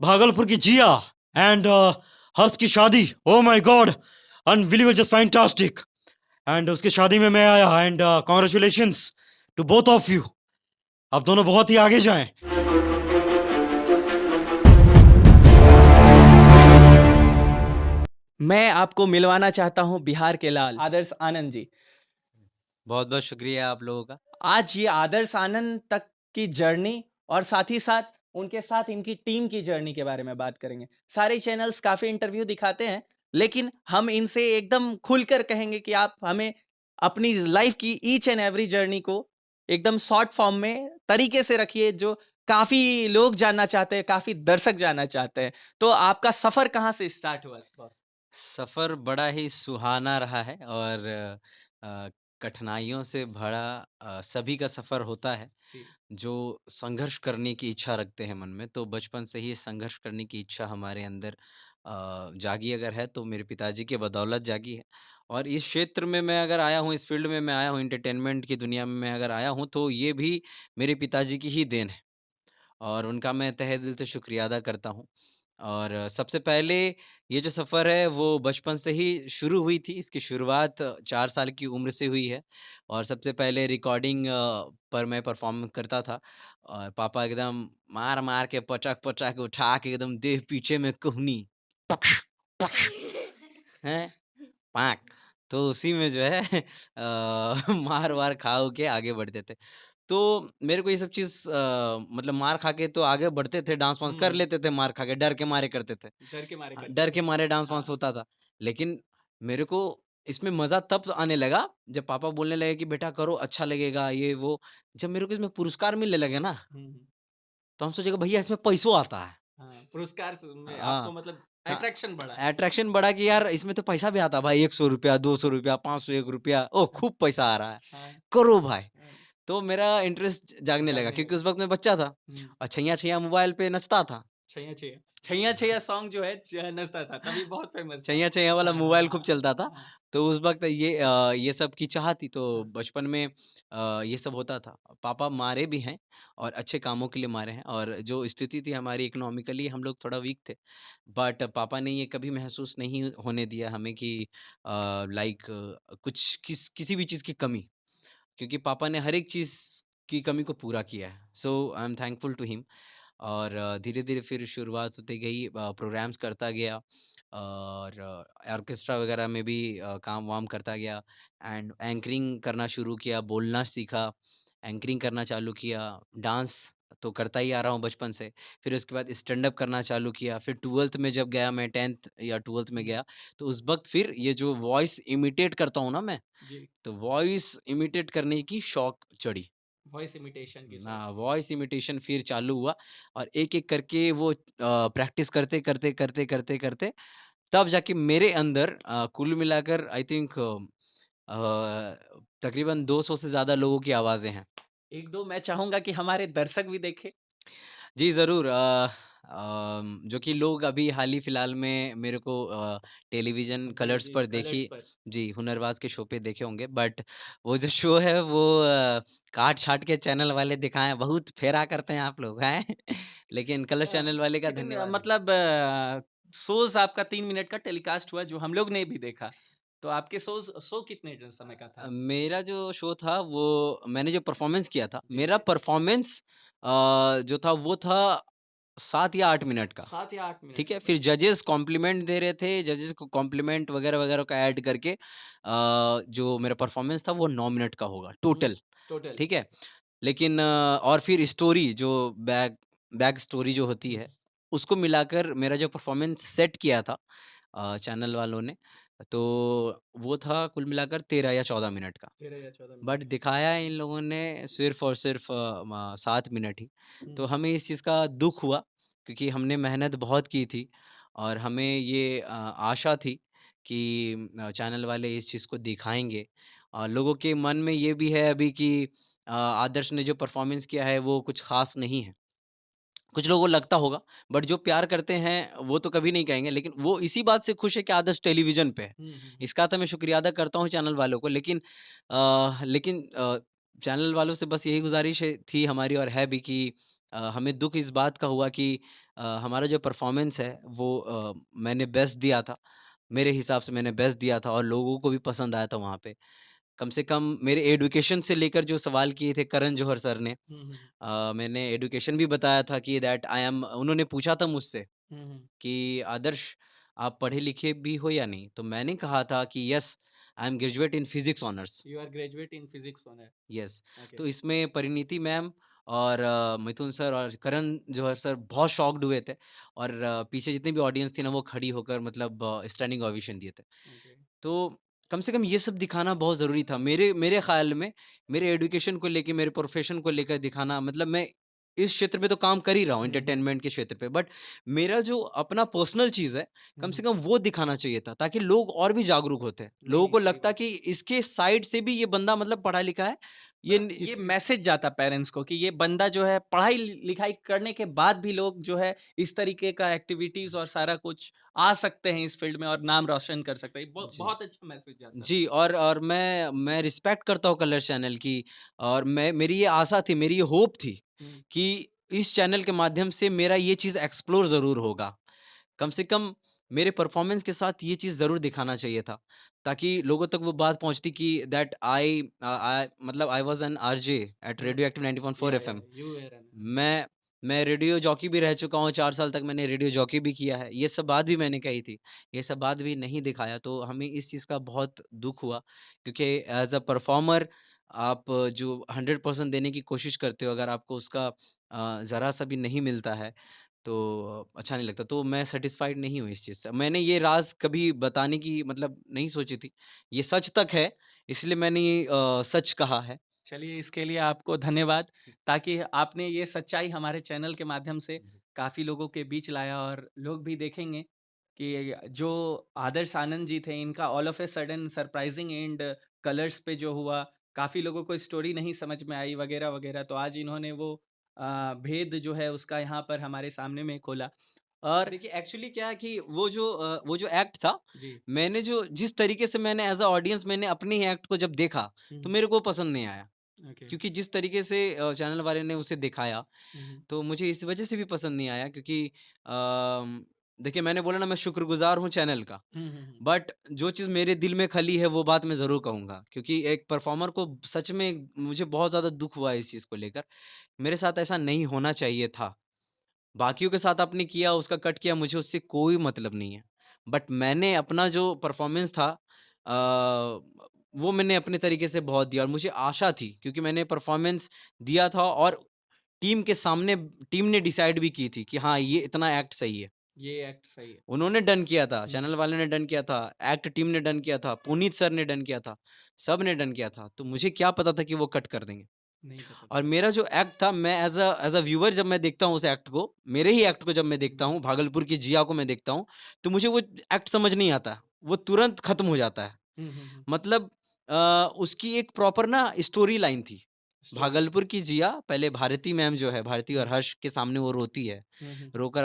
भागलपुर की जिया एंड हर्ष की शादी, oh my God, unbelievable, just fantastic. And उसकी शादी में मैं आया and congratulations to both of you. आप दोनों बहुत ही आगे जाएं। मैं आपको मिलवाना चाहता हूं बिहार के लाल आदर्श आनंद जी। बहुत बहुत शुक्रिया आप लोगों का। आज ये आदर्श आनंद तक की जर्नी और साथ ही साथ उनके साथ इनकी टीम की जर्नी के बारे में बात करेंगे। सारे चैनल्स काफी इंटरव्यू दिखाते हैं, लेकिन हम इनसे एकदम खुलकर कहेंगे कि आप हमें अपनी लाइफ की ईच एंड एवरी जर्नी को एकदम शॉर्ट फॉर्म में तरीके से रखिए, जो काफी लोग जानना चाहते हैं, काफी दर्शक जानना चाहते हैं। तो आपका सफर कहाँ से स्टार्ट हुआ बॉस? सफ़र बड़ा ही सुहाना रहा है और अ, कठिनाइयों से भरा सभी का सफ़र होता है, जी। जो संघर्ष करने की इच्छा रखते हैं मन में। तो बचपन से ही संघर्ष करने की इच्छा हमारे अंदर जागी अगर है तो मेरे पिताजी के बदौलत जागी है। और इस क्षेत्र में मैं अगर आया हूँ, इस फ़ील्ड में मैं आया हूँ, एंटरटेनमेंट की दुनिया में मैं अगर आया हूँ, तो ये भी मेरे पिताजी की ही देन है। और उनका मैं तहे दिल से शुक्रिया अदा करता हूँ। और सबसे पहले ये जो सफ़र है वो बचपन से ही शुरू हुई थी। इसकी शुरुआत 4 साल की उम्र से हुई है और सबसे पहले रिकॉर्डिंग पर मैं परफ़ॉर्म करता था। और पापा एकदम मार-मार के पटक-पटक के उठा के एकदम देह पीछे में कहनी हैं, पाक। तो उसी में जो है मार-वार खा-उ के आगे बढ़ते थे। तो मेरे को ये सब चीज़ मतलब मार खा के तो आगे बढ़ते थे, डांस-वांस कर हम्म। लेते थे मार खा के, डर के मारे करते थे। डर के मारे करते डर थे। के मारे हाँ। डांस-वांस होता था। लेकिन मेरे को इसमें मज़ा तब आने लगा, जब पापा बोलने लगे कि बेटा करो अच्छा लगेगा ये वो। जब मेरे को इसमें पुरस्कार मिलने लगे ना, हम्म। तो हम सोचे कि भैया इसमें पैसों आता है। हाँ, पुरस्कार में आपको हाँ, मतलब हाँ, अट्रैक्शन बढ़ा। अट्रैक्शन बढ़ा कि यार इसमें तो पैसा भी आता है भाई, ₹100, ₹200, ₹501, ओह! खूब पैसा आ रहा है, हाँ, करो भाई। हाँ, तो मेरा इंटरेस्ट जागने लगा जागने क्योंकि लगा। उस वक़्त मैं बच्चा था हुँ, और छैया-छैया मोबाइल पे नचता था। छैया छैया। छैया छैया सॉन्ग जो है नचता था, तभी बहुत फेमस था। छैया-छैया वाला हाँ, हाँ, मोबाइल खूब हाँ, चलता था। हाँ, तो उस वक़्त ये सब की चाह थी तो हाँ, बचपन में ये सब होता था। पापा मारे भी हैं और अच्छे कामों के लिए मारे हैं और जो स्थिति थी हमारी इकोनॉमिकली हम लोग थोड़ा वीक थे। बट पापा ने ये कभी महसूस नहीं होने दिया हमें कि लाइक कुछ किसी भी चीज़ की कमी। क्योंकि पापा ने हर एक चीज़ की कमी को पूरा किया है। So I am thankful to him. और धीरे-धीरे फिर शुरुआत होती गई, प्रोग्राम्स करता गया और ऑर्केस्ट्रा वगैरह में भी काम-वाम करता गया एंड एंकरिंग करना शुरू किया, बोलना सीखा, एंकरिंग करना चालू किया, डांस तो करता ही आ रहा हूँ बचपन से। फिर उसके बाद स्टैंड अप करना चालू किया, फिर 12th में जब गया मैं 10th या 12th में हुँ, गया, तो उस वक़्त फिर ये जो वॉइस इमिटेट करता हूँ ना मैं, जी, तो वॉइस इमिटेट करने की शौक चढ़ी। वॉइस इमिटेशन की ना शौक। वॉइस इमिटेशन फिर चालू हुआ और एक-एक करके वो प्रैक्टिस करते, तब जाके मेरे अंदर कुल मिलाकर आई थिंक तकरीबन 200 से ज़्यादा लोगों की आवाज़ें हैं। 1-2 मैं चाहूँगा कि हमारे दर्शक भी देखें। जी, ज़रूर जो कि लोग अभी हाल ही फिलहाल में मेरे को टेलीविज़न जी, कलर्स जी, पर कलर्स देखी पर। जी, हुनरबाज़ के शो पे देखे होंगे बट वो जो शो है वो काट-छाँट के चैनल वाले दिखाएँ, बहुत फेरा करते हैं आप लोग, हैं? लेकिन कलर्स अ, चैनल वाले का लेकिन धन्यवाद है। मतलब शोज़ आपका 3 मिनट का टेलीकास्ट हुआ जो हम लोग ने भी देखा। तो आपके शो कितने समय का था? मेरा जो शो था वो मैंने जो परफ़ॉर्मेंस किया था, जी, मेरा परफ़ॉर्मेंस जो था वो था 7 या 8 मिनट का। 7 या 8 मिनट ठीक का है? बस। फिर जजेस कॉम्प्लीमेंट दे रहे थे, जजेस को कॉम्प्लीमेंट वगैरह-वगैरह का ऐड करके जो मेरा परफ़ॉर्मेंस था वो 9 मिनट का होगा हुँ, टोटल, टोटल। ठीक है? लेकिन और फिर स्टोरी जो बैक स्टोरी जो होती हुँ, है, उसको मिलाकर मेरा जो परफ़ॉर्मेंस सेट किया था चैनल वालों ने, तो वो था कुल मिलाकर 13 या 14 मिनट का। 13 या 14 बट मिनट का। दिखाया इन लोगों ने सिर्फ़ और सिर्फ़ 7 मिनट ही। तो हुँ, हमें इस चीज़ का दुःख हुआ क्योंकि हमने मेहनत बहुत की थी और हमें ये आशा थी कि चैनल वाले इस चीज़ को दिखाएँगे। लोगों के मन में ये भी है अभी कि आदर्श ने जो परफ़ॉर्मेंस किया है वो कुछ ख़ास नहीं है। कुछ लोगों को लगता होगा, बट जो प्यार करते हैं वो तो कभी नहीं कहेंगे, लेकिन वो इसी बात से खुश है कि आदर्श टेलीविज़न पे है। हुँ, हुँ, हुँ। इसका तो मैं शुक्रिया अदा करता हूँ चैनल वालों को, लेकिन चैनल वालों से बस यही गुज़ारिश है थी हमारी और है भी कि हमें दुःख इस बात का हुआ कि हमारा जो परफ़ॉर्मेंस है वो मैंने बेस्ट दिया था। मेरे हिसाब से मैंने बेस्ट दिया था और लोगों को भी पसंद आया था वहाँ पे। कम से कम मेरे एजुकेशन से लेकर जो सवाल किए थे करण जौहर सर ने, हुँ, हुँ। मैंने एजुकेशन भी बताया था कि दैट आई एम उन्होंने पूछा था मुझसे हुँ, हुँ। कि आदर्श आप पढ़े-लिखे भी हो या नहीं? तो मैंने कहा था कि yes I am graduate in physics honours. You are graduate in physics honour. Yes. Okay. तो इसमें परिणीति मैम और मिथुन सर और करण जौहर सर बहुत शॉक्ड हुए थे और पीछे जितनी भी ऑडियंस थी ना वो खड़ी होकर मतलब स्टैंडिंग ओवेशन दिए थे। ओके। तो कम से कम ये सब दिखाना बहुत ज़रूरी था। मेरे मेरे ख़्याल में मेरे एजुकेशन को लेके, मेरे प्रोफ़ेशन को लेकर दिखाना मतलब मैं इस क्षेत्र में तो काम कर ही रहा हूँ हुँ, हुँ। एंटरटेनमेंट के क्षेत्र पे, बट मेरा जो अपना पर्सनल चीज़ है, हुँ, कम से हुँ। कम वो दिखाना चाहिए था ताकि लोग और भी जागरूक होते। नहीं, लोगों नहीं, को सही लगता बात। कि इसके साइड से भी ये बंदा मतलब पढ़ा-लिखा है। ये मतलब न ये इस मैसेज जाता पेरेंट्स को कि ये बंदा जो है पढ़ाई-लिखाई करने के बाद भी लोग जो है इस तरीके का एक्टिविटीज़ और सारा कुछ आ सकते हैं इस फ़ील्ड में और नाम रोशन कर सकते हैं। जी। बहुत अच्छा मैसेज जाता है। जी, और मैं रिस्पेक्ट करता हूँ कलर्स चैनल की और मैं मेरी ये आशा थी, मेरी ये होप थी हुँ। कि इस चैनल के माध्यम से मेरा ये चीज़ एक्सप्लोर ज़रूर होगा। कम से कम मेरे परफ़ॉर्मेंस के साथ ये चीज़ ज़रूर दिखाना चाहिए था, ताकि लोगों तक वो बात पहुँचती कि दैट आई मतलब I was an RJ at hmm. Radio active 90.4 FM. You were an मैं मैं रेडियो जॉकी भी रह चुका हूँ, 4 साल तक मैंने रेडियो जॉकी भी किया है। ये सब बात भी मैंने कही थी। ये सब बात भी नहीं दिखाया, तो हमें इस चीज़ का बहुत दुःख हुआ क्योंकि एज़ अ परफ़ॉर्मर आप जो 100% देने की कोशिश करते हो, अगर आपको उसका ज़रा-सा भी नहीं मिलता है, तो अच्छा नहीं लगता। तो मैं सैटिस्फाइड नहीं हूँ इस चीज़ से। मैंने ये राज़ कभी बताने की मतलब नहीं सोची थी। ये सच तक है, इसलिए मैंने ये सच कहा है। चलिए इसके लिए आपको धन्यवाद ताकि आपने ये सच्चाई हमारे चैनल के माध्यम से जी। काफ़ी लोगों के बीच लाया और लोग भी देखेंगे कि जो आदर्श आनंद जी थे इनका all of a sudden surprising and colours पे जो हुआ काफ़ी लोगों को स्टोरी नहीं समझ में आई वगैरह वगैरह तो आज इन्होंने वो भेद जो है उसका यहाँ पर हमारे सामने में खोला और देखिए एक्चुअली क्या है कि वो जो एक्ट था, जी। मैंने जो जिस तरीके से मैंने एज़ अ ऑडियंस मैंने अपने ही एक्ट को जब देखा, तो हुँ, मेरे को पसंद नहीं आया। ओके। क्योंकि जिस तरीके से चैनल वाले ने उसे दिखाया, हुँ, हुँ। तो मुझे इस वजह से भी पसंद नहीं आया क्योंकि देखिए मैंने बोला ना मैं शुक्रगुज़ार हूँ चैनल का, हुँ, हुँ, हुँ। बट जो चीज़ मेरे दिल में खली है वो बात मैं ज़रूर कहूँगा क्योंकि एक परफ़ॉर्मर को सच में मुझे बहुत ज़्यादा दुःख हुआ है इस चीज़ को लेकर। मेरे साथ ऐसा नहीं होना चाहिए था। बाकियों के साथ आपने किया, उसका कट किया, मुझे उससे कोई मतलब नहीं है। बट मैंने अपना जो परफ़ॉर्मेंस था अ, वो मैंने अपने तरीके से बहुत दिया और मुझे आशा थी क्योंकि मैंने परफ़ॉर्मेंस दिया था और टीम के सामने टीम ने डिसाइड भी की थी कि हाँ, ये इतना एक्ट सही है। ये एक्ट सही है। उन्होंने डन किया था, हुँ, चैनल वाले ने डन किया था, एक्ट टीम ने डन किया था, पुनीत सर ने डन किया था, सब ने डन किया था। तो मुझे क्या पता था कि वो कट कर देंगे। नहीं पता और था। मेरा जो एक्ट था मैं एज़ अ व्यूअर जब मैं देखता हूँ उस एक्ट को, मेरे ही एक्ट को जब मैं देखता हूँ, भागलपुर की जिया को मैं देखता हूँ, तो मुझे वो एक्ट समझ नहीं आता। वो तुरंत खत्म हो जाता है। हुँ, हुँ, हुँ। मतलब उसकी एक प्रॉपर ना स्टोरी लाइन थी। Story line. भागलपुर की जिया पहले भारती मैम जो है, भारती और हुँ, हर्ष के सामने वो रोती है। हुँ, हुँ। रोकर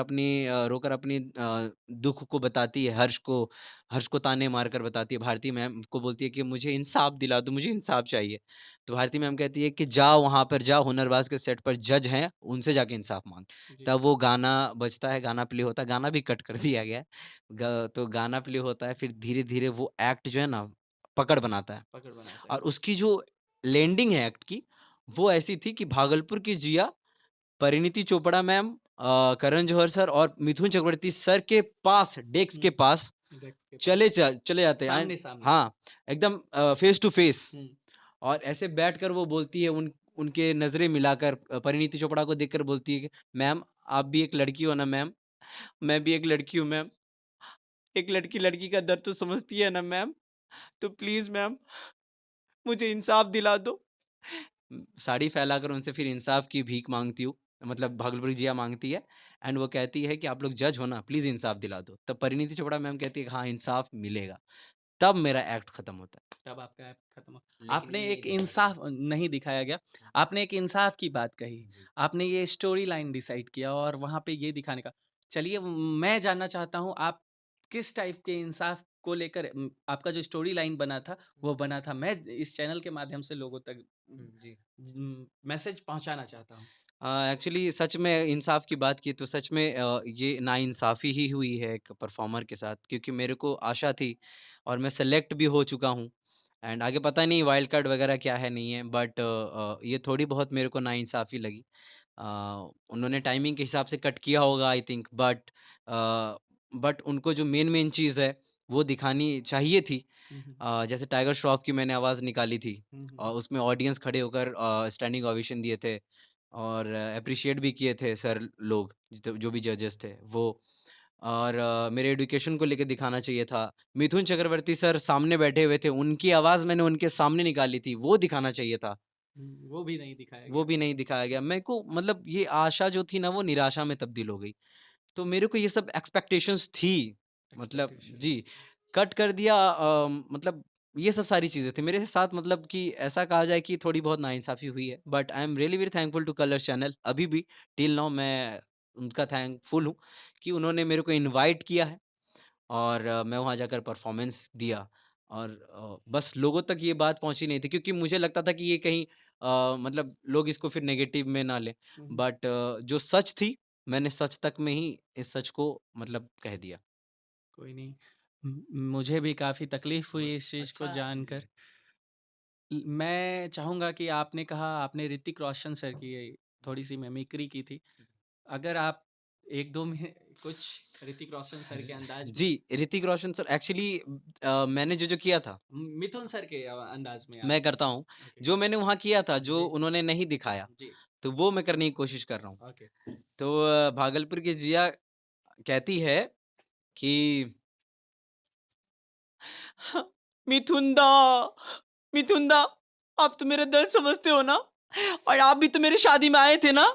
अपनी दुःख को बताती है, हर्ष को ताने मारकर बताती है। भारती मैम को बोलती है कि मुझे इंसाफ़ दिला दो, मुझे इंसाफ़ चाहिए। तो भारती मैम कहती है कि जाओ वहाँ पर जाओ, हुनरबाज़ के सेट पर जज हैं, उनसे जाके इंसाफ़ माँग। जी, तब वो गाना बजता है, गाना प्ले होता है, गाना भी कट कर दिया गया है। तो गाना प्ले होता है, फिर धीरे-धीरे वो एक्ट जो है ना, पकड़ बनाता है। पकड़ बनाता है। और उसकी जो लैंडिंग है एक्ट की, वो ऐसी थी कि भागलपुर की जिया, परिणीति चोपड़ा मैम, करण जौहर सर और मिथुन चक्रवर्ती सर के पास, डेस्क के हुँ, पास डेस्क के पास चले जाते हैं एंड सामने-सामने। हाँ, एकदम फेस टू फेस हुँ, और ऐसे बैठकर वो बोलती है उनके नज़रें मिलाकर परिणीति चोपड़ा को देखकर बोलती है कि मैम आप भी एक लड़की हो ना मैम, मैं भी एक लड़की हूँ मैम। एक लड़की लड़की का दर्द तो समझती है ना मैम, तो प्लीज़ मैम मुझे इंसाफ़ दिला दो। साड़ी फैलाकर उनसे फिर इंसाफ़ की भीख माँगती हूँ, मतलब भागलपुरी जिया माँगती है एंड वो कहती है कि आप लोग जज हो ना, प्लीज़ इंसाफ़ दिला दो। तब परिणीति चोपड़ा मैम कहती है कि हाँ, इंसाफ़ मिलेगा। तब मेरा एक्ट खत्म होता है। तब आपका ऐप खत्म हो लेकिन आपने ये नहीं एक दिखाया गया। इंसाफ नहीं दिखाया गया। आपने एक इंसाफ की बात कही। जी। आपने ये स्टोरी लाइन डिसाइड किया और वहाँ पे ये दिखाने का चलिए मैं जानना चाहता हूँ आप किस टाइप के इंसाफ को लेकर आपका जो स्टोरी लाइन बना था, वो बना था। मैं इस चैनल के माध्यम से लोगों तक जी। मैसेज पहुँचाना चाहता हूँ। एक्चुअली सच में इंसाफ की बात की तो सच में ये नाइंसाफ़ी ही हुई है एक परफ़ॉर्मर के साथ क्योंकि मेरे को आशा थी और मैं सेलेक्ट भी हो चुका हूँ एंड आगे पता नहीं वाइल्ड कार्ड वगैरह क्या है नहीं है बट ये थोड़ी बहुत मेरे को नाइंसाफ़ी लगी। अ, उन्होंने टाइमिंग के हिसाब से कट किया होगा आई थिंक बट उनको जो मेन चीज़ है वो दिखानी चाहिए थी। हुँ, हुँ। जैसे टाइगर श्रॉफ की मैंने आवाज़ निकाली थी हुँ, हुँ। और उसमें ऑडियंस खड़े होकर स्टैंडिंग ओवेशन दिए थे और एप्रिशिएट भी किए थे सर लोग जो भी जजेस थे वो और मेरे एजुकेशन को लेके दिखाना चाहिए था। मिथुन चक्रवर्ती सर सामने बैठे हुए थे, उनकी आवाज़ मैंने उनके सामने निकाली थी, वो दिखाना चाहिए था। वो भी नहीं दिखाया वो गया। भी नहीं दिखाया गया। मेरे को मतलब ये आशा जो थी ना वो निराशा में तब्दील हो गई। तो मेरे को ये सब एक्सपेक्टेशंस थी। मतलब जी, एक्सपेक्टेशंस। कट कर दिया मतलब ये सब सारी चीज़ें थी। मेरे साथ मतलब कि ऐसा कहा जाए कि थोड़ी बहुत नाइंसाफ़ी हुई है। But I am really very thankful two Colors channel अभी भी टिल नाउ मैं उनका थैंकफुल हूँ कि उन्होंने मेरे को इनवाइट किया है और मैं वहाँ जाकर परफ़ॉर्मेंस दिया और बस लोगों तक ये बात पहुँची नहीं थी क्योंकि मुझे लगता था कि ये कहीं मतलब लोग इसको फिर नेगेटिव में ना लें। हुँ, हुँ। बट जो सच थी, मैंने सच तक में ही इस सच को मतलब कह दिया। कोई नहीं। मुझे भी काफ़ी तकलीफ़ हुई इस चीज़ को अच्छा जानकर। जी। मैं चाहूँगा कि आपने कहा आपने ऋतिक रोशन सर की थोड़ी-सी मिमिक्री की थी। अगर आप 1-2 में कुछ ऋतिक रोशन सर के अंदाज में जी, ऋतिक रोशन सर एक्चुअली मैंने जो किया था, मिथुन सर के अंदाज में आप मैं करता हूँ। ओके। जो मैंने वहाँ किया था, जो जी, उन्होंने नहीं दिखाया, जी, तो वो मैं करने की कोशिश कर रहा हूँ। ओके। तो भागलपुर की जिया कहती है कि हाँ, मिथुन दा, मिथुन दा, आप तो मेरा दर्द समझते हो ना? और आप भी तो मेरे शादी में आए थे ना?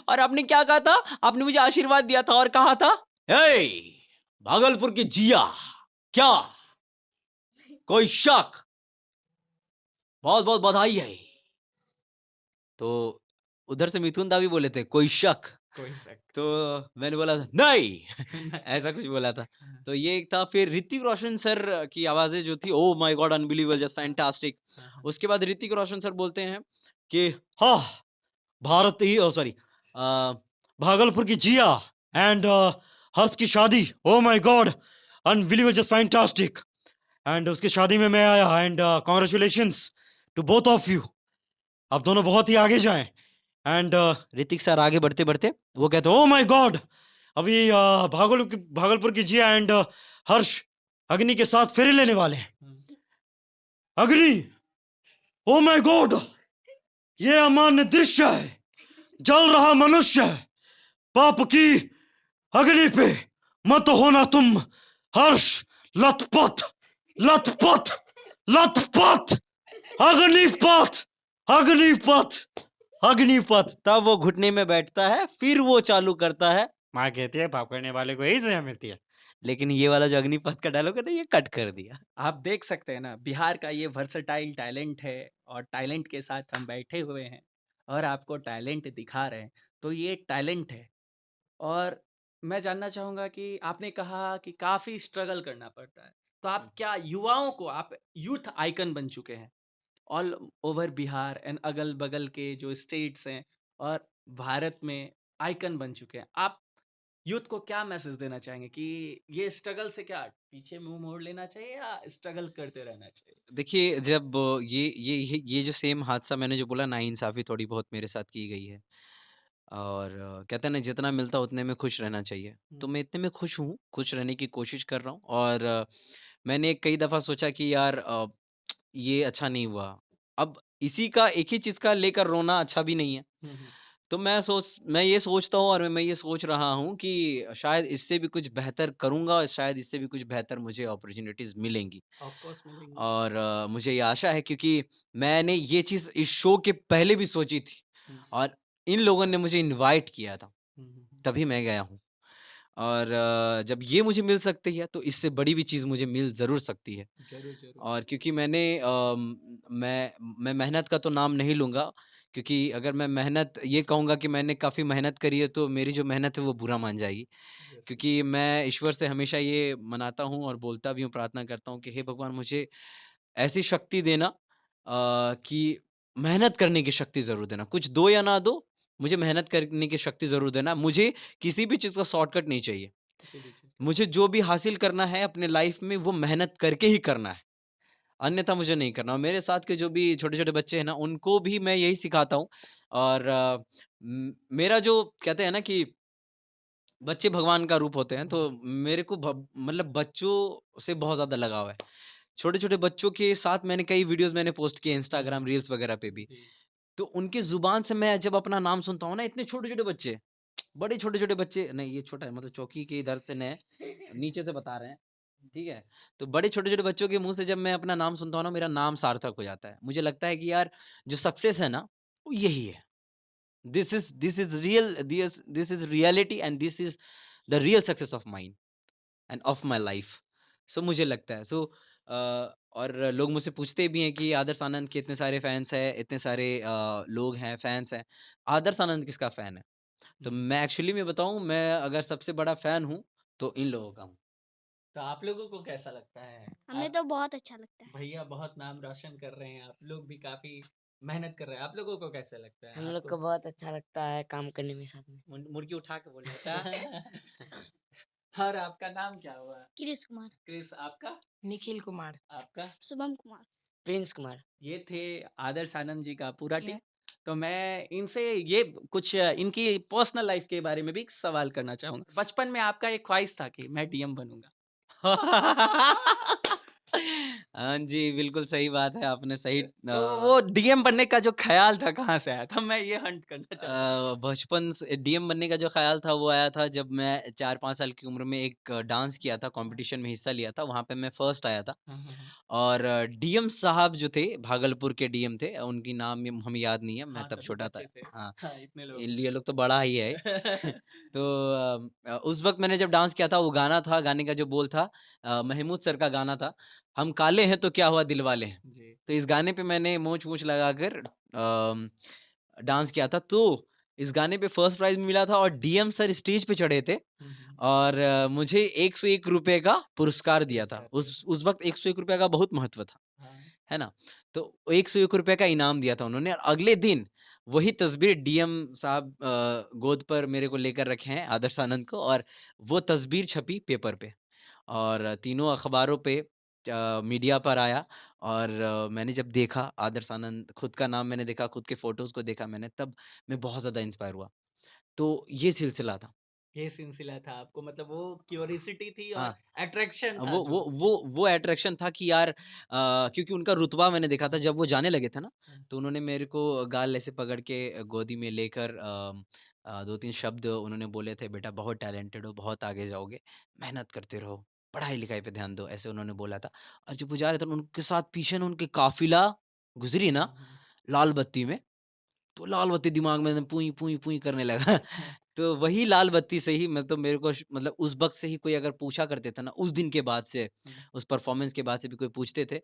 और आपने क्या कहा था? आपने मुझे आशीर्वाद दिया था और कहा था, "हे! भागलपुर की जिया, क्या? कोई शक? बहुत-बहुत बधाई है।" तो उधर से मिथुन दा भी बोले थे, "कोई शक?" कोई शक तो मैंने बोला था, "नहीं!" नहीं। ऐसा कुछ बोला था। हाँ, तो ये एक था, फिर ऋतिक रोशन सर की आवाज़ें जो थी, ओह my God! Unbelievable, just fantastic. हाँ, हाँ। उसके बाद ऋतिक रोशन सर बोलते हैं कि हाँ, भारत ही सॉरी भागलपुर की जिया एंड हर्ष की शादी, oh my God! Unbelievable, just fantastic. And उसकी शादी में मैं आया and congratulations to both of you. आप दोनों बहुत ही आगे जाएँ। एंड ऋतिक सर आगे बढ़ते-बढ़ते वो कहते हैं, ओह माय गॉड! अभी भागलपुर की जिया एंड हर्ष अग्नि के साथ फेरे लेने वाले हैं। हुँ। अग्नि! ओह माय गॉड! ये अमान्य दृश्य है। जल रहा मनुष्य है। पाप की अग्नि पे मत होना तुम। हर्ष, लथपथ, लथपथ, लथपथ, अग्निपथ, अग्निपथ, अग्निपथ। तब वो घुटने में बैठता है, फिर वो चालू करता है। माँ कहती है पाप करने वाले को यही सजा मिलती है। लेकिन ये वाला जो अग्निपथ का डायलॉग है ना, ये कट कर दिया। आप देख सकते हैं ना, बिहार का ये वर्सेटाइल टैलेंट है और टैलेंट के साथ हम बैठे हुए हैं और आपको टैलेंट दिखा रहे हैं। तो ये टैलेंट है और मैं जानना चाहूँगा कि आपने कहा कि काफ़ी स्ट्रगल करना पड़ता है। तो आप क्या युवाओं को आप यूथ आइकन बन चुके हैं। ऑल ओवर बिहार एंड अगल-बगल के जो स्टेट्स हैं और भारत में आइकन बन चुके हैं। आप यूथ को क्या मैसेज देना चाहेंगे कि ये स्ट्रगल से क्या पीछे मुँह मोड़ लेना चाहिए या स्ट्रगल करते रहना चाहिए? देखिए, जब ये जो सेम हादसा मैंने जो बोला, नाइंसाफ़ी थोड़ी बहुत मेरे साथ की गई है और कहते हैं ना जितना मिलता है उतने में खुश रहना चाहिए। तो हुँ, मैं इतने में खुश हूँ, खुश रहने की कोशिश कर रहा हूँ और मैंने कई दफ़ा सोचा कि यार ये अच्छा नहीं हुआ। अब इसी का एक ही चीज़ का लेकर रोना अच्छा भी नहीं है। हुँ, हुँ। तो मैं ये सोचता हूँ और मैं ये सोच रहा हूँ कि शायद इससे भी कुछ बेहतर करूँगा और शायद इससे भी कुछ बेहतर मुझे अपॉर्च्युनिटीज़ मिलेंगी। ऑफ कोर्स मिलेंगी। और मुझे ये आशा है क्योंकि मैंने ये चीज़ इस शो के पहले भी सोची थी हुँ, और इन लोगों ने मुझे इनवाइट किया था, हुँ, हुँ, हुँ। तभी मैं गया हूँ। और जब ये मुझे मिल सकती है, तो इससे बड़ी भी चीज़ मुझे मिल ज़रूर सकती है। ज़रूर, ज़रूर। और क्योंकि मैं मेहनत का तो नाम नहीं लूँगा, क्योंकि अगर मैं मेहनत ये कहूँगा कि मैंने काफ़ी मेहनत करी है, तो मेरी जो मेहनत है वो बुरा मान जाएगी। यस। क्योंकि मैं ईश्वर से हमेशा ये मनाता हूँ और बोलता भी हूँ, प्रार्थना करता हूँ कि हे भगवान मुझे ऐसी शक्ति देना कि मेहनत करने की शक्ति ज़रूर देना। कुछ दो या ना दो, मुझे मेहनत करने की शक्ति ज़रूर देना। मुझे किसी भी चीज़ का शॉर्टकट नहीं चाहिए। किसी भी चीज़ का। मुझे जो भी हासिल करना है अपने लाइफ़ में वो मेहनत करके ही करना है, अन्यथा मुझे नहीं करना। और मेरे साथ के जो भी छोटे-छोटे बच्चे हैं ना, उनको भी मैं यही सिखाता हूँ। और मेरा जो कहते हैं ना कि बच्चे भगवान का रूप होते हैं, तो मेरे को मतलब बच्चों से बहुत ज़्यादा लगाव है। छोटे-छोटे बच्चों के साथ मैंने कई वीडियोज़ मैंने पोस्ट किए इंस्टाग्राम हुँ, रील्स वगैरह पे भी। जी। तो उनकी ज़ुबान से मैं जब अपना नाम सुनता हूँ ना, इतने छोटे-छोटे बच्चे, बड़े छोटे-छोटे बच्चे नहीं ये छोटा है मतलब चौकी के इधर से न नीचे से बता रहे हैं, ठीक है? तो बड़े छोटे-छोटे बच्चों के मुँह से जब मैं अपना नाम सुनता हूँ ना, मेरा नाम सार्थक हो जाता है। मुझे लगता है कि यार जो सक्सेस है ना, वो यही है। This is real this is reality and this is the real success of mine and of my life. So मुझे लगता है और लोग मुझसे पूछते भी हैं कि आदर्श आनंद के इतने सारे फैन्स हैं, इतने सारे लोग हैं, फैन्स हैं। आदर्श आनंद किसका फैन है? तो हुँ। मैं एक्चुअली में बताऊँ, मैं अगर सबसे बड़ा फैन हूँ, तो इन लोगों का हूँ। तो आप लोगों को कैसा लगता है? हमें आप तो बहुत अच्छा लगता है। भैया बहुत नाम रोशन कर रहे हैं, आप लोग भी काफ़ी मेहनत कर रहे हैं। आप लोगों को कैसा लगता है? हम लोग आपको को बहुत अच्छा लगता है काम करने में साथ में। मुर्गी उठा के बोल बेटा। और आपका नाम क्या हुआ? कृष कुमार, क्रिस, आपका? निखिल कुमार, आपका? शुभम कुमार। प्रिंस कुमार। ये थे आदर्श आनंद जी का पूरा या टीम। तो मैं इनसे ये कुछ इनकी पर्सनल लाइफ के बारे में भी सवाल करना चाहूँगा। बचपन में आपका एक ख्वाहिश था कि मैं डीएम बनूँगा। हाँ जी, बिल्कुल सही बात है, आपने सही तो वो डीएम बनने का जो ख़्याल था कहाँ से आया था? मैं ये हंट करना चाहता हूँ। बचपन से डीएम बनने का जो ख़्याल था वो आया था जब मैं 4-5 साल की उम्र में एक डांस किया था, कॉम्पिटिशन में हिस्सा लिया था, वहाँ पे मैं फर्स्ट आया था। हाँ, हाँ, हाँ। और डीएम साहब जो थे, भागलपुर के डीएम थे, उनकी नाम हमें याद नहीं है, मैं हाँ, तब तभी छोटा था। बच्चे थे। हाँ, हाँ, इतने लोग ये लोग तो बड़ा ही है। तो उस वक़्त मैंने जब डांस किया था, वो गाना था, गाने का जो बोल था महमूद सर का गाना था, हम काले हैं तो क्या हुआ दिलवाले हैं। जी। तो इस गाने पे मैंने मूंछ-वूछ लगाकर डांस किया था, तो इस गाने पे फर्स्ट प्राइज़ मिला था और डीएम सर स्टेज पे चढ़े थे हुँ, हुँ। और मुझे ₹101 का पुरस्कार दिया था। पुरस्कार दिया था। उस वक़्त ₹101 का बहुत महत्व था, हाँ। है ना? तो ₹101 का इनाम दिया था उन्होंने और अगले दिन वही तस्वीर डीएम साहब गोद पर मेरे को लेकर रखे हैं, आदर्श आनंद को, और वो तस्वीर छपी पेपर पे और तीनों अखबारों पे मीडिया पर आया और मैंने जब देखा आदर्श आनंद, खुद का नाम मैंने देखा, खुद के फ़ोटोज़ को देखा मैंने, तब मैं बहुत ज़्यादा इंस्पायर हुआ। तो ये सिलसिला था। ये सिलसिला था आपको मतलब वो क्यूरियोसिटी थी और हाँ। अट्रैक्शन था वो जो वो वो वो अट्रैक्शन था कि यार क्योंकि उनका रुतबा मैंने देखा था जब वो जाने लगे थे ना, हाँ। तो उन्होंने मेरे को गाल ऐसे पकड़ के गोदी में लेकर 2-3 शब्द उन्होंने बोले थे, "बेटा बहुत टैलेंटेड हो, बहुत आगे जाओगे, मेहनत करते रहो, पढ़ाई-लिखाई पे ध्यान दो", ऐसे उन्होंने बोला था। और जब वो जा रहे थे उनके साथ पीछे ना उनकी काफ़िला गुज़री ना हुँ, हुँ। लाल बत्ती में, तो लाल बत्ती दिमाग में एकदम पूई, पूई, पूई करने लगा। तो वही लाल बत्ती से ही मतलब मेरे को मतलब उस वक़्त से ही कोई अगर पूछा करते थे ना, उस दिन के बाद से, हुँ, उस परफ़ॉर्मेंस के बाद से भी कोई पूछते थे,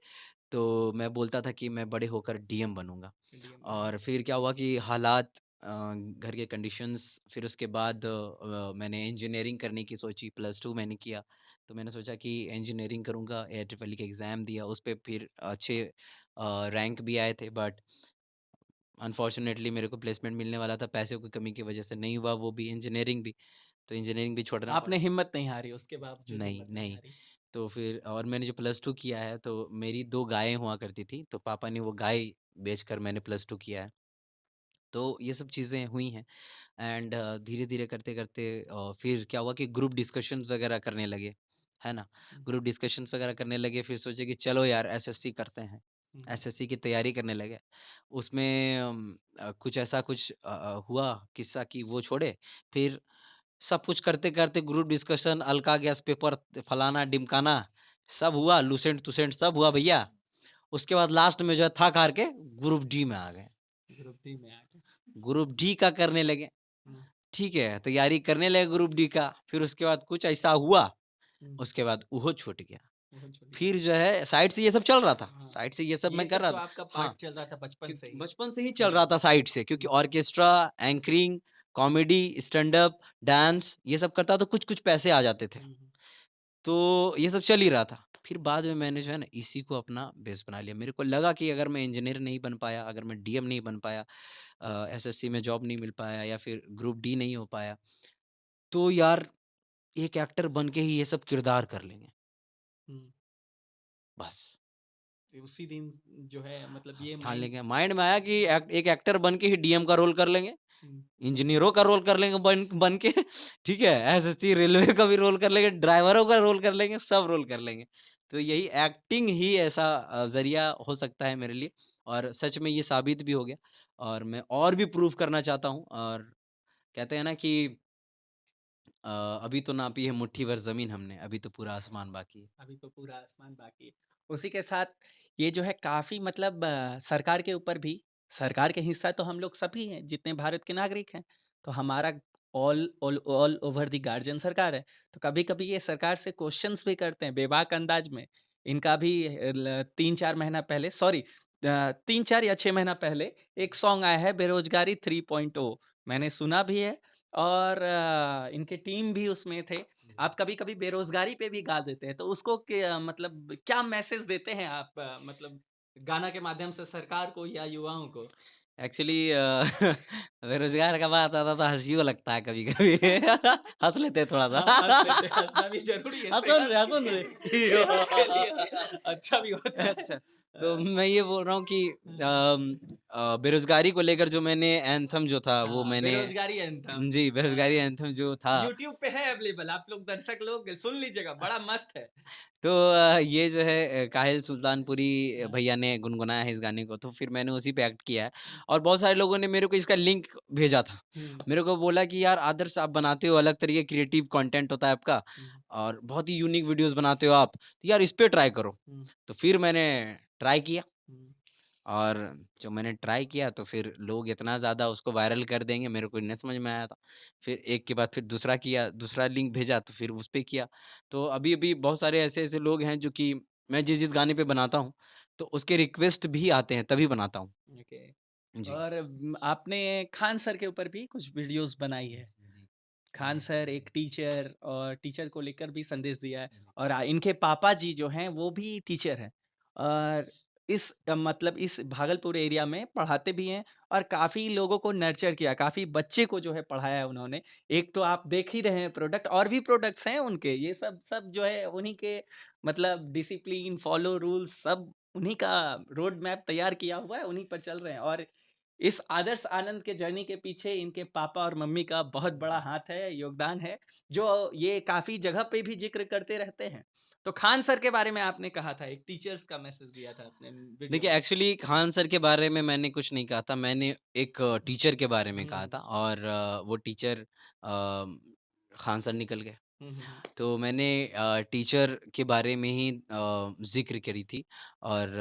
तो मैं बोलता था कि मैं बड़े होकर डीएम बनूँगा। डीएम और बनूँगा। फिर क्या हुआ कि हालात घर के कंडीशंस, फिर उसके बाद मैंने इंजीनियरिंग करने की सोची, +2 मैंने किया। तो मैंने सोचा कि इंजीनियरिंग करूँगा, एआईईई का एग्ज़ाम दिया, उस पे फिर अच्छे रैंक भी आए थे, बट अनफॉर्च्यूनेटली मेरे को प्लेसमेंट मिलने वाला था, पैसों की कमी की वजह से नहीं हुआ वो भी, इंजीनियरिंग भी, तो इंजीनियरिंग भी छोड़ना आपने पड़ा। हिम्मत नहीं हारी, उसके बावजूद नहीं, हिम्मत नहीं नहीं। हारी। तो फिर और मैंने जो +2 किया है, तो मेरी 2 गायें हुआ करती थी, तो पापा ने वो गाय बेचकर मैंने +2 किया है। तो ये सब चीज़ें हुई हैं एंड धीरे-धीरे करते-करते फिर क्या हुआ कि ग्रुप डिस्कशंस वगैरह करने लगे, है ना? हुँ, ग्रुप डिस्कशंस वगैरह करने लगे, फिर सोचे कि चलो यार एसएससी करते हैं। हुँ, हुँ। एसएससी की तैयारी करने लगे। उसमें कुछ ऐसा कुछ हुआ किस्सा कि वो छोड़े, फिर सब कुछ करते-करते ग्रुप डिस्कशन, अल्का गैस पेपर, फलाना-ढिमकाना सब हुआ, लुसेंट-तुसेंट सब हुआ भैया। उसके बाद लास्ट में जो है थक हार के ग्रुप डी में आ गए। ग्रुप डी में आके। ग्रुप डी का करने लगे। हुँ, ठीक है, तैयारी करने लगे ग्रुप डी का, फिर उसके बाद कुछ ऐसा हुआ, हुँ। उसके बाद वो छूट गया। बहुत छोटी फिर गया। जो है साइड से ये सब चल रहा था, हाँ, साइड से ये सब ये मैं कर सब रहा तो था। आपका पार्ट हाँ, चल रहा था बचपन से क्योंकि ही। बचपन से ही चल हुँ, रहा था साइड से, क्योंकि हुँ, orchestra, anchoring, comedy, stand up, dance ये सब करता तो कुछ-कुछ पैसे आ जाते थे। हुँ, हुँ। तो ये सब चल ही रहा था। फिर बाद में मैंने जो है ना इसी को अपना बेस बना लिया। मेरे को लगा कि अगर मैं इंजीनियर नहीं बन पाया, अगर मैं डीएम नहीं बन पाया, एसएससी में जॉब नहीं मिल पाया या फिर ग्रुप डी नहीं हो पाया, तो यार एक एक्टर बन के ही ये सब किरदार कर लेंगे, हुँ। बस। उसी दिन जो है मतलब ये ठान माइंड लेंगे, माइंड में आया कि एक एक्टर बन के ही डीएम का रोल कर लेंगे, हुँ, इंजीनियरों का रोल कर लेंगे बन बन के ठीक है, एसएससी, रेलवे का भी रोल कर लेंगे, ड्राइवरों का रोल कर लेंगे, सब रोल कर लेंगे। तो यही एक्टिंग ही ऐसा ज़रिया हो सकता है मेरे लिए और सच में ये साबित भी हो गया और मैं और भी प्रूव करना चाहता हूँ और कहते हैं ना कि अभी तो नापी है मुट्ठी भर ज़मीन हमने, अभी तो पूरा आसमान बाकी है। अभी तो पूरा आसमान बाकी है। उसी के साथ ये जो है काफ़ी मतलब सरकार के ऊपर भी सरकार के हिस्सा तो हम लोग सभी हैं, जितने भारत के नागरिक हैं। तो हमारा all all all over the guardian सरकार है। तो कभी-कभी ये सरकार से क्वेश्चन्स भी करते हैं बेबाक अंदाज में। इनका भी 3-4 महीना पहले 3-4 या 6 महीना पहले एक सॉन्ग आया है बेरोज़गारी 3.0 मैंने सुना भी है और इनके टीम भी उसमें थे। आप कभी-कभी बेरोज़गारी पे भी गा देते हैं, तो उसको मतलब क्या मैसेज देते हैं आप मतलब गाना के माध्यम से सरकार को या युवाओं को? एक्चुअली बेरोज़गार का बात आता है तो हँसियो लगता है कभी-कभी हँस लेते हैं थोड़ा-सा। हम हँस लेते हैं, हँसना भी ज़रूरी है सुन रहे। सेहत के लिए अच्छा भी होता है। अच्छा, तो मैं ये बोल रहा हूँ कि बेरोज़गारी को लेकर जो मैंने एंथम जो था वो हाँ, मैंने बेरोज़गारी एंथम जी, बेरोज़गारी एंथम जो था यूट्यूब पे है अवेलेबल आप लोग दर्शक लोग सुन लीजिएगा, बड़ा मस्त है। तो ये जो है काहिल सुल्तानपुरी हाँ, भैया ने गुनगुनाया है इस गाने को, तो फिर मैंने उसी पे एक्ट किया है और बहुत सारे लोगों ने मेरे को इसका लिंक भेजा था। हुँ, मेरे को बोला कि यार आदर्श आप बनाते हो, अलग तरीके क्रिएटिव कंटेंट होता है आपका हुँ, और बहुत ही यूनिक वीडियोज़ बनाते हो आप, तो यार इस पे ट्राई करो। हुँ, तो फिर मैंने ट्राई किया हुँ, और जब मैंने ट्राई किया तो फिर लोग इतना ज़्यादा उसको वायरल कर देंगे मेरे को नहीं समझ में आया था। फिर एक के बाद फिर दूसरा किया, दूसरा लिंक भेजा तो फिर उस पे किया। तो अभी-अभी बहुत सारे ऐसे-ऐसे लोग हैं जो कि मैं जिस-जिस गाने पे बनाता हूँ, तो उसके रिक्वेस्ट भी आते हैं तभी बनाता हूँ। ओके जी। और आपने खान सर के ऊपर भी कुछ वीडियोज़ बनाई है। जी, खान सर एक टीचर और टीचर को लेकर भी संदेश दिया है जी। और इनके पापा जी जो हैं वो भी टीचर हैं और इस मतलब इस भागलपुर एरिया में पढ़ाते भी हैं और काफ़ी लोगों को नर्चर किया, काफ़ी बच्चे को जो है पढ़ाया है उन्होंने। एक तो आप देख ही रहे हैं प्रोडक्ट और भी प्रोडक्ट्स हैं उनके, ये सब सब जो है उन्हीं के मतलब डिसिप्लिन, फॉलो रूल्स सब उन्हीं का रोड मैप तैयार किया हुआ है, उन्हीं पर चल रहे हैं और इस आदर्श आनंद के जर्नी के पीछे इनके पापा और मम्मी का बहुत बड़ा हाथ है, योगदान है, जो ये काफ़ी जगह पे भी ज़िक्र करते रहते हैं। तो खान सर के बारे में आपने कहा था, एक टीचर्स का मैसेज दिया था अपने वीडियो देखिए में। एक्चुअली खान सर के बारे में मैंने कुछ नहीं कहा था, मैंने एक टीचर के बारे में कहा हुँ। था और वो टीचर खान सर निकल गए। हुँ, हुँ, हुँ। तो मैंने टीचर के बारे में ही ज़िक्र करी थी और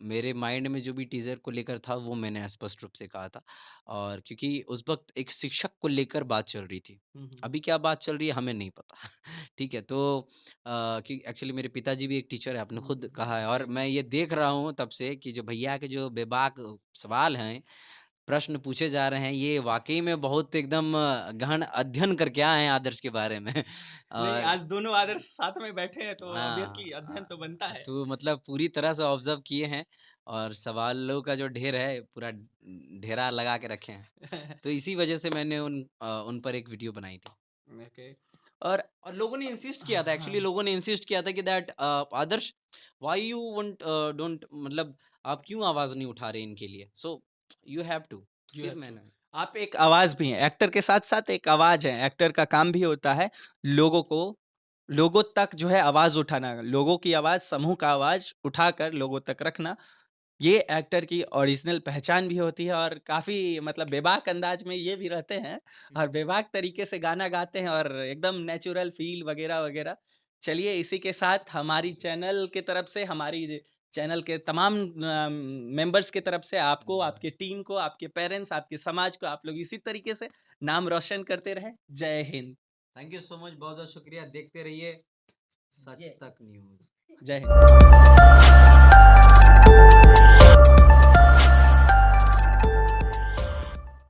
मेरे माइंड में जो भी टीचर को लेकर था वो मैंने स्पष्ट रूप से कहा था और क्योंकि उस वक़्त एक शिक्षक को लेकर बात चल रही थी। हुँ, हुँ, अभी क्या बात चल रही है हमें नहीं पता। ठीक है? तो कि एक्चुअली मेरे पिताजी भी एक टीचर है आपने हुँ, खुद हुँ, कहा है और मैं ये देख रहा हूँ तब से कि जो भैया के जो बेबाक सवाल हैं प्रश्न पूछे जा रहे हैं, ये वाक़ई में बहुत एकदम गहन अध्ययन करके आए हैं आदर्श के बारे में नहीं, और आज दोनों आदर्श साथ में बैठे हैं तो ऑब्वियसली हाँ, अध्ययन तो बनता है। तो मतलब पूरी तरह से ऑब्ज़र्व किए हैं और सवालों का जो ढेर है, पूरा ढेरा लगा के रखे हैं। तो इसी वजह से मैंने उन पर एक वीडियो बनाई थी। ओके और और लोगों ने इंसिस्ट किया था एक्चुअली हाँ, लोगों ने इंसिस्ट किया था कि that Adarsh why you want don't मतलब आप क्यों आवाज़ नहीं उठा रहे इनके लिए? So you have to. You फिर हैव टू। मैंने आप एक आवाज़ भी हैं, एक्टर के साथ-साथ एक आवाज़ हैं। एक्टर का काम भी होता है लोगों को लोगों तक जो है आवाज़ उठाना, लोगों की आवाज़, समूह का आवाज़ उठाकर लोगों तक रखना, ये एक्टर की ओरिजिनल पहचान भी होती है और काफ़ी मतलब बेबाक अंदाज में ये भी रहते हैं और बेबाक तरीके से गाना गाते हैं और एकदम नेचुरल फ़ील वगैरह-वगैरह। चलिए इसी के साथ हमारी चैनल की तरफ से, हमारी चैनल के तमाम मेंबर्स की तरफ से आपको, आपकी टीम को, आपके पेरेंट्स, आपके समाज को आप लोग इसी तरीके से नाम रोशन करते रहें। जय Hind. Thank you so much बहुत-बहुत शुक्रिया। देखते रहिए सच जय तक न्यूज़। जय हिंद।